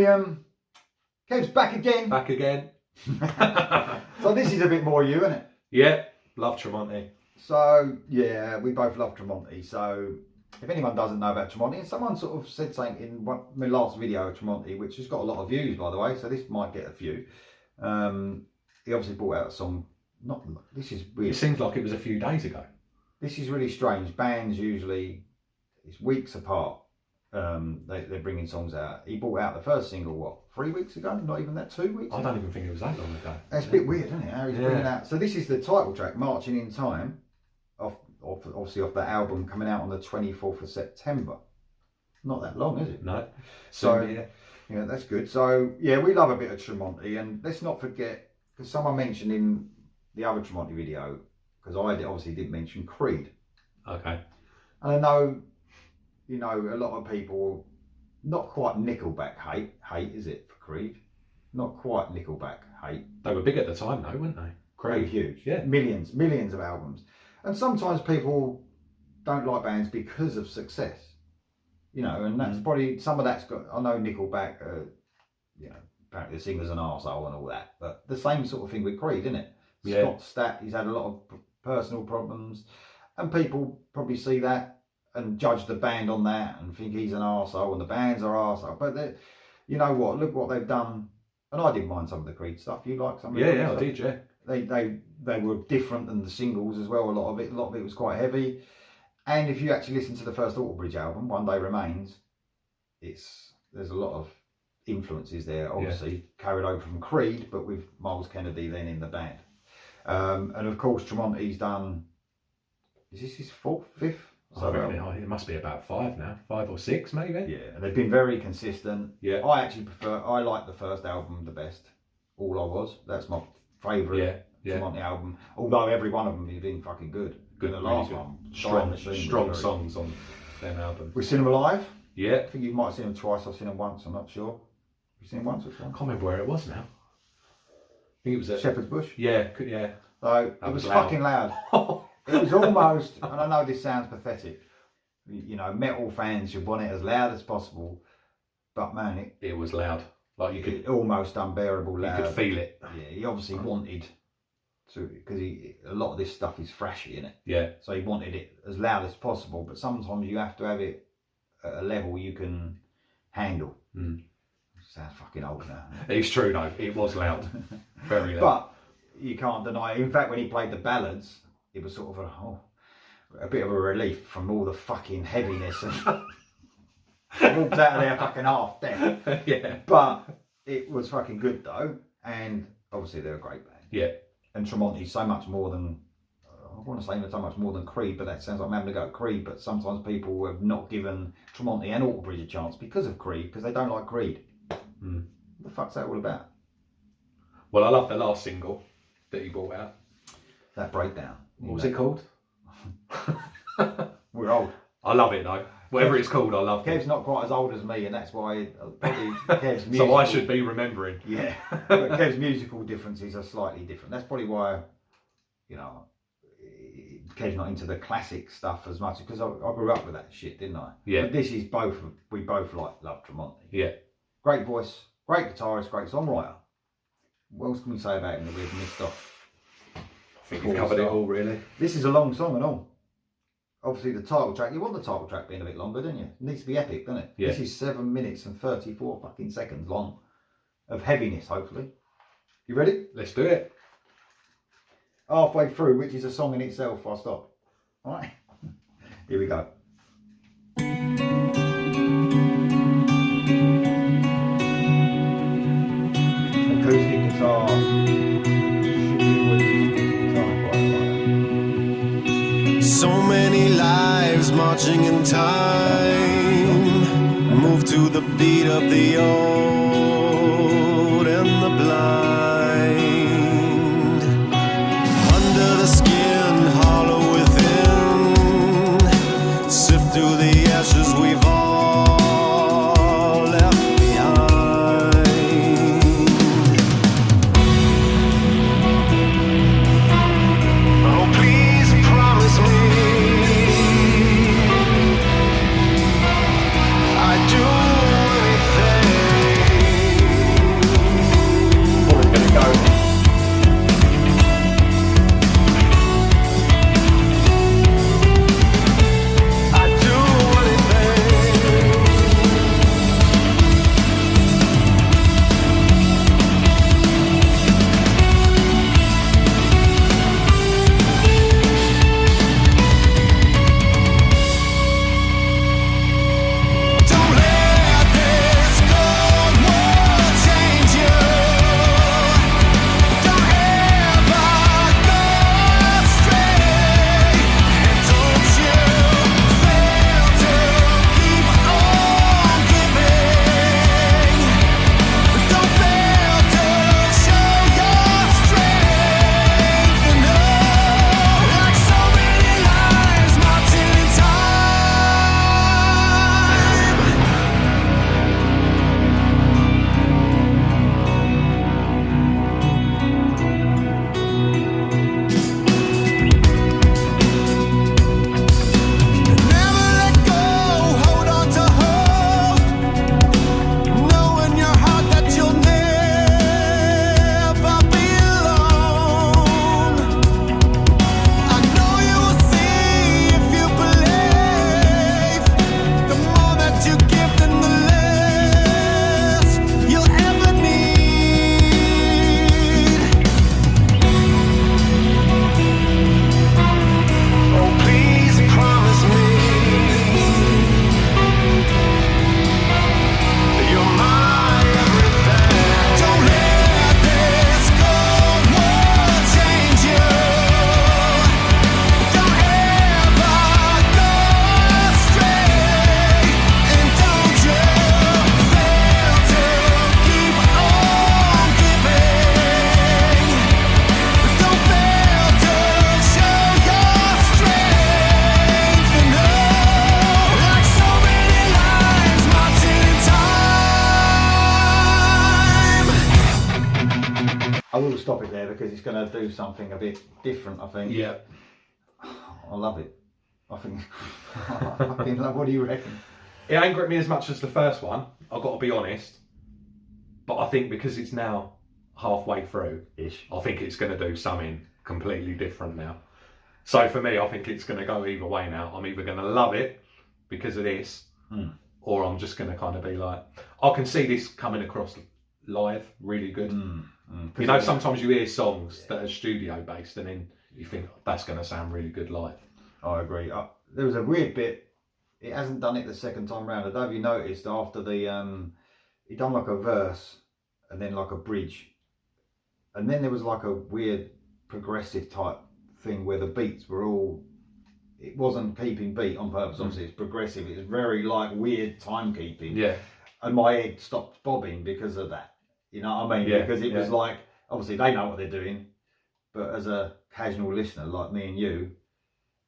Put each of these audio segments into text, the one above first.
William. Kev's back again. Back again. So this is a bit more you, isn't it? Yeah, love Tremonti. So, yeah, we both love Tremonti. So, if anyone doesn't know about Tremonti, and someone sort of said something in my last video of Tremonti, which has got a lot of views, by the way, so this might get a few. He obviously brought out a song. This is weird. It seems like it was a few days ago. This is really strange. Bands usually, it's weeks apart. They're bringing songs out. He brought out the first single, 3 weeks ago? Not even that, 2 weeks ago? I don't even think it was that long ago. That's a bit weird, isn't it? How he's bringing out. So this is the title track, Marching in Time, obviously off that album coming out on the 24th of September. Not that long, is it? No. So, yeah, that's good. So, yeah, we love a bit of Tremonti, and let's not forget, because someone mentioned in the other Tremonti video, because I obviously did mention Creed. Okay. And I know, you know, a lot of people, not quite Nickelback hate, is it, for Creed? Not quite Nickelback hate. They were big at the time, though, weren't they? Creed, huge. Yeah. Millions of albums. And sometimes people don't like bands because of success. You know, and that's probably, some of that's got, I know Nickelback, you know, apparently the singer's an arsehole and all that, but the same sort of thing with Creed, isn't it? Yeah. Scott Stapp, he's had a lot of personal problems, and people probably see that and judge the band on that and think he's an arsehole and the bands are arsehole. But you know what? Look what they've done. And I didn't mind some of the Creed stuff. You like some of the Creed stuff? I did, yeah. They were different than the singles as well. A lot of it was quite heavy. And if you actually listen to the first Alter Bridge album, One Day Remains, there's a lot of influences there, obviously carried over from Creed, but with Miles Kennedy then in the band. And of course, Tremonti's done. Is this his fifth? So it must be about 5 now, 5 or 6 maybe. Yeah, and they've been very consistent. Yeah, I like the first album the best. All I Was. That's my favourite Tremonti album. Although every one of them has been fucking good. Good, the last good. one, strong songs on them albums. We've seen them live. Yeah, I think you might have seen them twice. I've seen them once. I'm not sure. You've seen them once or twice? I can't remember where it was now. I think it was at Shepherd's Bush. Yeah. So it was fucking loud. It was almost, and I know this sounds pathetic, you know, metal fans should want it as loud as possible, but man, it was loud. Like you could almost unbearable loud. You could feel it. Yeah, he obviously wanted to, because a lot of this stuff is thrashy, isn't it? Yeah. So he wanted it as loud as possible, but sometimes you have to have it at a level you can handle. Sounds fucking old now. It's true though. It was loud, very loud. But you can't deny it. In fact, when he played the ballads, it was sort of a bit of a relief from all the fucking heaviness and walked out of there fucking half dead. Yeah. But it was fucking good though, and obviously they're a great band. Yeah. And Tremonti's so much more than, I want to say so much more than Creed, but that sounds like I'm having to go at Creed, but sometimes people have not given Tremonti and Alter Bridge a chance because of Creed, because they don't like Creed. What the fuck's that all about? Well, I love the last single that he brought out. That breakdown. What was it called? We're old. I love it though. Whatever it's called, I love it. Kev's not quite as old as me, and that's why probably Kev's musical... So I should be remembering. Yeah. But Kev's musical differences are slightly different. That's probably why, you know, Kev's not into the classic stuff as much, because I grew up with that shit, didn't I? Yeah. But this is we both love Tremonti. Yeah. Great voice, great guitarist, great songwriter. What else can we say about him that we've missed off? I think we've covered it all, really. This is a long song and all. Obviously the title track, you want the title track being a bit longer, don't you? It needs to be epic, doesn't it? Yeah. This is 7 minutes and 34 fucking seconds long of heaviness, hopefully. You ready? Let's do it. Halfway through, which is a song in itself, I'll stop. All right? Here we go. Acoustic guitar. So many lives marching in time, move to the beat of the old and the blind. Under the skin, hollow within, sift through the ashes we've all left behind. Oh, please promise me I'd do anything will stop it there because it's going to do something a bit different, I think. Yeah. I love it. I think, I fucking love. What do you reckon? It ain't gripped me as much as the first one, I've got to be honest. But I think because it's now halfway through, I think it's going to do something completely different now. So for me, I think it's going to go either way now. I'm either going to love it because of this, or I'm just going to kind of be like, I can see this coming across live really good. You know, sometimes you hear songs that are studio based and then you think that's going to sound really good live. I agree. There was a weird bit. It hasn't done it the second time round. I don't know if you noticed after the he done like a verse and then like a bridge, and then there was like a weird progressive type thing where the beats were all. It wasn't keeping beat on purpose. Obviously, it's progressive. It was very like weird timekeeping. Yeah. And my head stopped bobbing because of that. You know what I mean? Yeah, Because it was like, obviously they know what they're doing, but as a casual listener like me and you,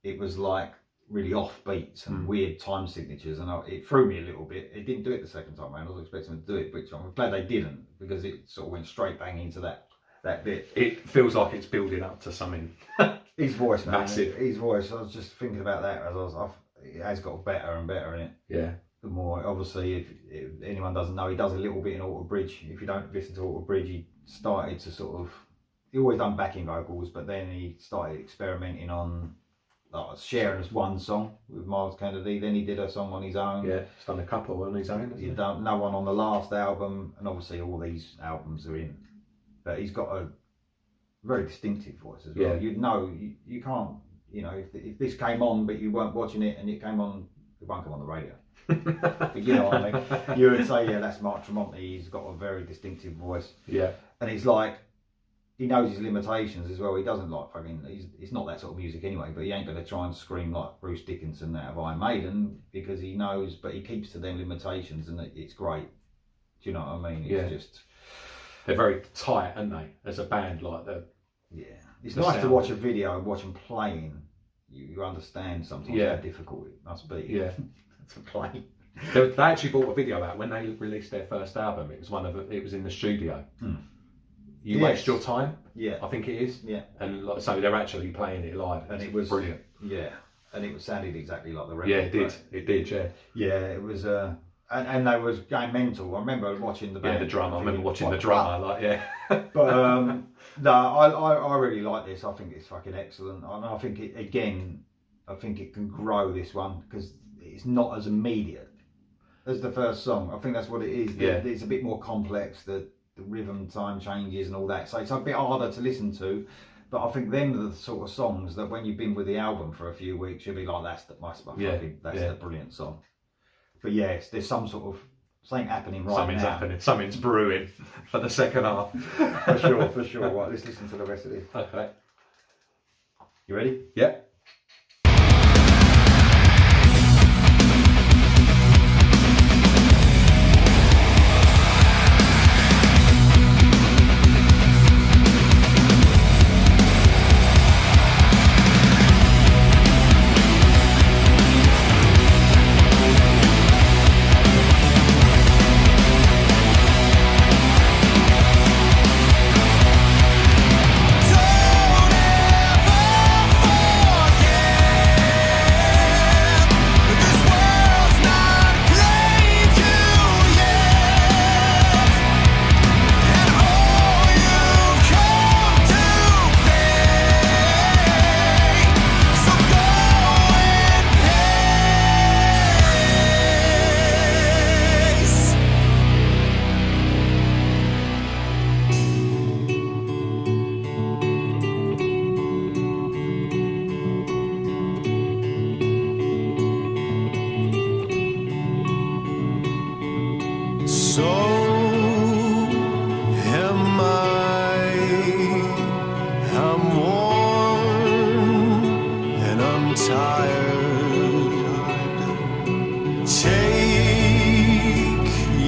it was like really off beats and weird time signatures, and it threw me a little bit. It didn't do it the second time around. I was expecting them to do it, which I'm glad they didn't, because it sort of went straight bang into that bit. It feels like it's building up to something. His voice, man. Massive. His voice. I was just thinking about that as it has got better and better in it. Yeah. The more, obviously, if anyone doesn't know, he does a little bit in Alter Bridge. If you don't listen to Alter Bridge, he started to sort of, he always done backing vocals, but then he started experimenting on like sharing one song with Miles Kennedy. Then he did a song on his own. Yeah, he's done a couple on his own. He's done no one on the last album, and obviously all these albums are in. But he's got a very distinctive voice as well. Yeah. You'd know, you can't, you know, if this came on but you weren't watching it and it came on, it won't come on the radio. But you know what I mean? You would say, yeah, that's Mark Tremonti. He's got a very distinctive voice. Yeah. And he's like, he knows his limitations as well. He doesn't like fucking, he's not that sort of music anyway, but he ain't going to try and scream like Bruce Dickinson out of Iron Maiden, because he knows, but he keeps to them limitations, and it's great. Do you know what I mean? It's just... They're very tight, aren't they? As a band, like the... Yeah. It's nice to watch a video and watch them playing. You understand sometimes how difficult it must be. Yeah. To play. They actually brought a video out when they released their first album. It was in the studio. You Waste Your Time. Yeah, I think it is. Yeah, and like, so they're actually playing it live, and it was brilliant. Yeah, and it sounded exactly like the record. Yeah, it did. It did. Yeah. Yeah, it was. And they was going mental. I remember watching the band. Yeah, the drummer. I remember watching the drummer. Like, yeah. But no, I really like this. I think it's fucking excellent. I think it again. I think it can grow this one because it's not as immediate as the first song. I think that's what it is. Yeah. It's a bit more complex. The rhythm time changes and all that. So it's a bit harder to listen to. But I think them are the sort of songs that when you've been with the album for a few weeks, you'll be like, that's the brilliant song. But yes, there's some sort of something happening right Something's now. happening. Something's brewing for the second half. For sure. Right, let's listen to the rest of this. Okay. You ready? Yeah. So am I. I'm worn and I'm tired. Take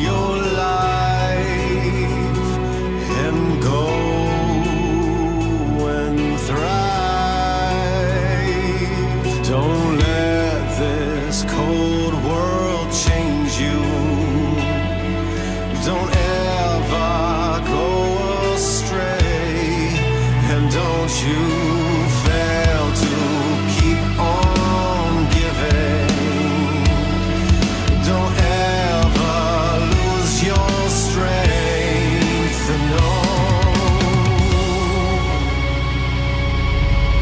your life and go and thrive. Don't let this cold world change you. Don't ever go astray. don't you fail to keep on giving. Don't ever lose your strength, no.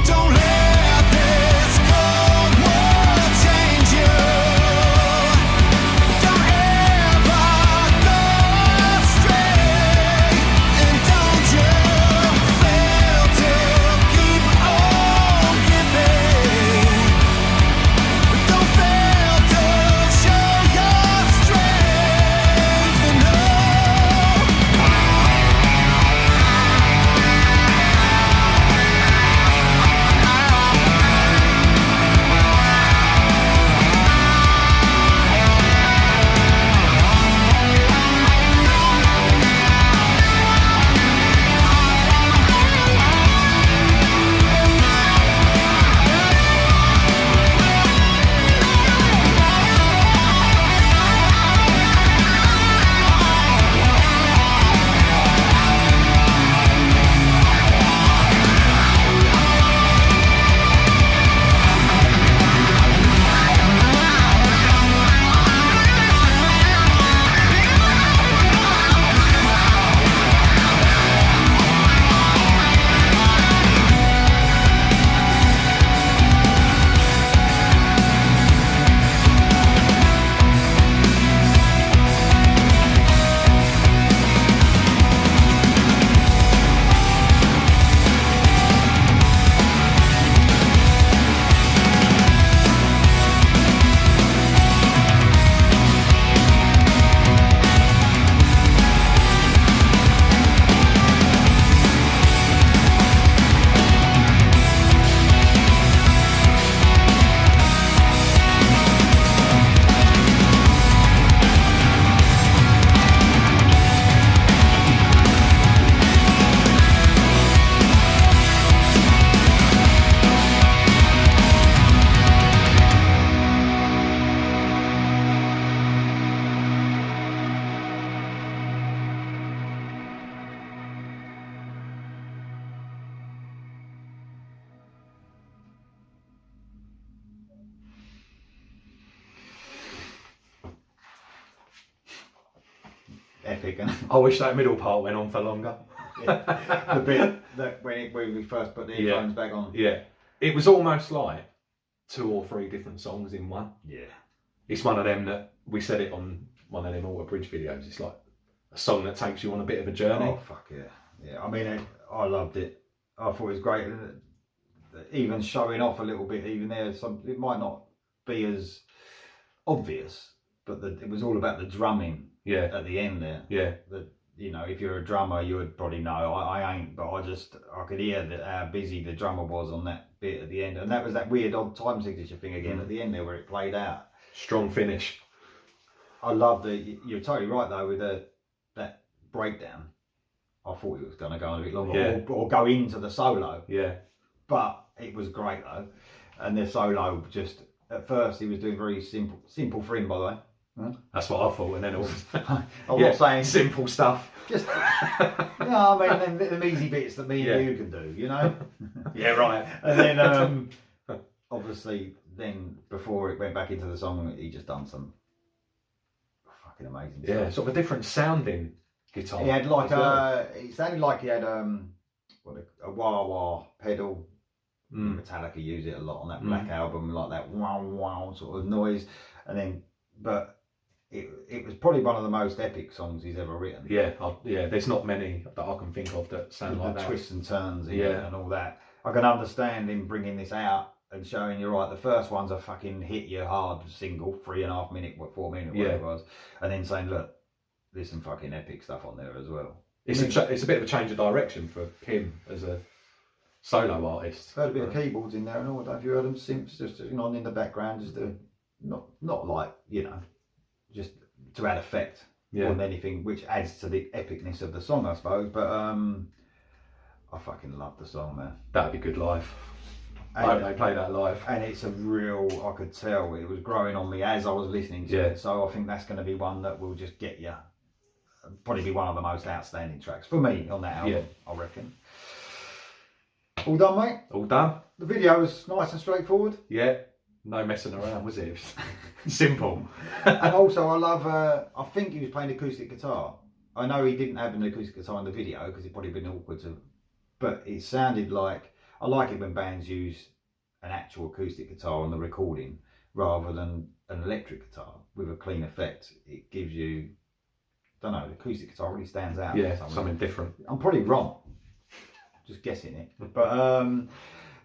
Don't let this cold war change you. Don't ever go astray, and don't you fail to keep on giving. Don't fail to show your strength, no. Epic, and I wish that middle part went on for longer. the bit that when we first put the earphones back on. Yeah. It was almost like 2 or 3 different songs in one. Yeah. It's one of them that we said it on one of them Alter Bridge videos. It's like a song that takes you on a bit of a journey. Oh fuck yeah, yeah. I mean, I loved it. I thought it was great. Even showing off a little bit, even there, it might not be as obvious, but it was all about the drumming. Yeah. At the end there. Yeah. You know, if you're a drummer, you would probably know. I ain't, but I could hear how busy the drummer was on that bit at the end, and that was that weird odd time signature thing again at the end there where it played out. Strong finish. I love you're totally right though with that breakdown. I thought it was going to go on a bit longer, or go into the solo. Yeah. But it was great though, and the solo just at first he was doing very simple for him, by the way. Huh? That's what I thought, and then it was. I'm not saying simple stuff. Just I mean them easy bits that me and you can do, you know. Yeah, right. And then obviously, then before it went back into the song, he just done some fucking amazing stuff. Sort of a different sounding guitar. He had like it sounded like he had a wah-wah pedal. Metallica use it a lot on that Black album, like that wow sort of noise, and then but it was probably one of the most epic songs he's ever written. Yeah, there's not many that I can think of that sound like that. Twists and turns and all that. I can understand him bringing this out and showing you're right. The first one's a fucking hit you hard single, 3.5 minute, 4 minute, whatever it was, and then saying, look, there's some fucking epic stuff on there as well. It's a bit of a change of direction for him as a solo artist. Heard a bit of keyboards in there and all. Have you heard them synths just on in the background, just to not like just to add effect more than anything, which adds to the epicness of the song, I suppose. But I fucking love the song, man. That'd be good live. I hope they play that live. And it's a real, I could tell it was growing on me as I was listening to it. So I think that's going to be one that will just get you. Probably be one of the most outstanding tracks for me on that album, I reckon. All done, mate? All done. The video was nice and straightforward. Yeah. No messing around, was it? Simple. And also, I love, I think he was playing acoustic guitar. I know he didn't have an acoustic guitar in the video because it'd probably been awkward to, but it sounded like, I like it when bands use an actual acoustic guitar on the recording rather than an electric guitar with a clean effect. It gives you, I don't know, the acoustic guitar really stands out. Yeah, something different. I'm probably wrong, just guessing it. But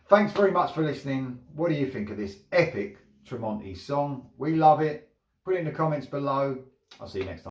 thanks very much for listening. What do you think of this epic Tremonti song? We love it. Put it in the comments below. I'll see you next time.